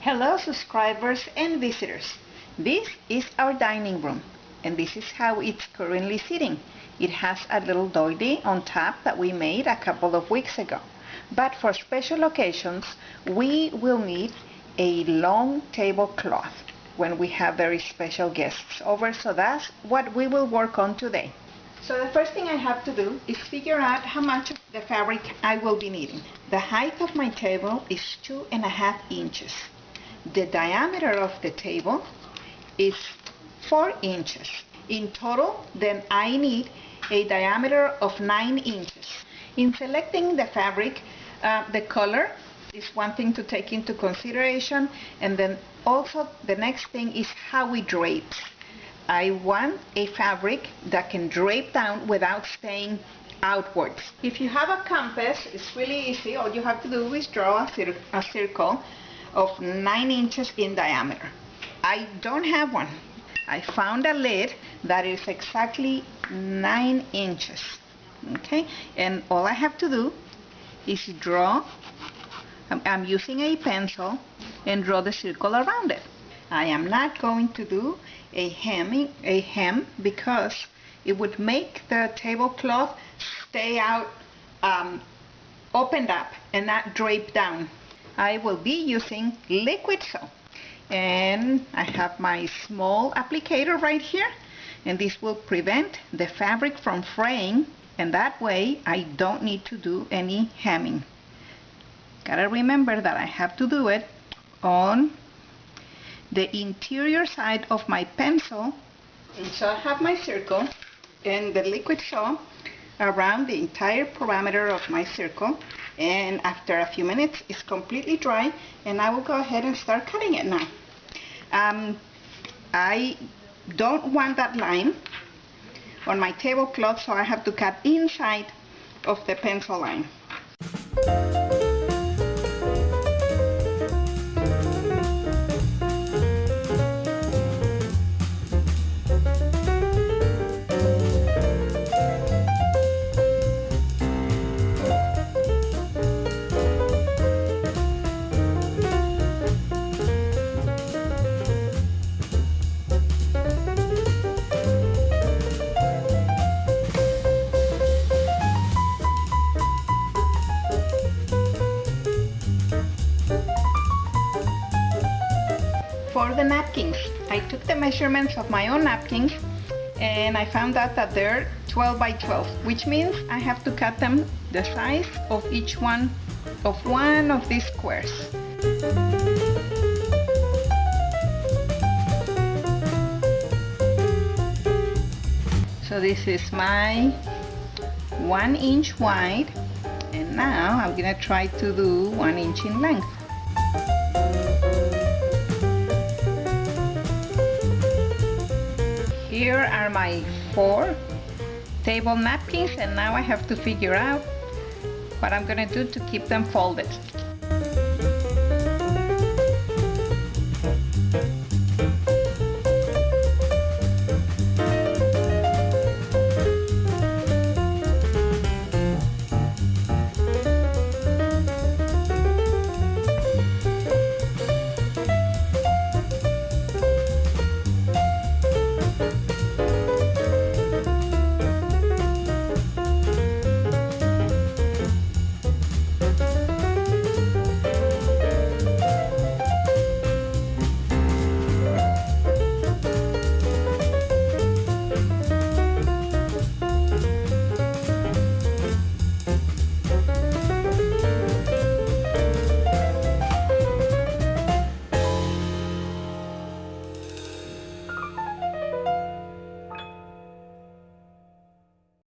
Hello subscribers and visitors. This is our dining room and this is how it's currently sitting. It has a little doily on top that we made a couple of weeks ago. But for special occasions we will need a long tablecloth when we have very special guests over, so that's what we will work on today. So the first thing I have to do is figure out how much of the fabric I will be needing. The height of my table is 2.5 inches. The diameter of the table is 4 inches. In total, then I need a diameter of 9 inches. In selecting the fabric, the color is one thing to take into consideration, and then also the next thing is how it drapes. I want a fabric that can drape down without staying outwards. If you have a compass, it's really easy. All you have to do is draw a circle of 9 inches in diameter. I don't have one. I found a lid that is exactly 9 inches. Okay, and all I have to do is draw. I'm using a pencil and draw the circle around it. I am not going to do a hem because it would make the tablecloth stay out opened up and not drape down. I will be using liquid soap, and I have my small applicator right here, and this will prevent the fabric from fraying, and that way I don't need to do any hemming. Gotta remember that I have to do it on the interior side of my pencil. And so I have my circle and the liquid soap around the entire perimeter of my circle, and after a few minutes it's completely dry, and I will go ahead and start cutting it now. I don't want that line on my tablecloth, so I have to cut inside of the pencil line. For the napkins, I took the measurements of my own napkins, and I found out that they're 12 by 12, which means I have to cut them the size of each one of these squares. So this is my 1 inch wide, and now I'm gonna try to do 1 inch in length. Here are my 4 table napkins, and now I have to figure out what I'm gonna do to keep them folded.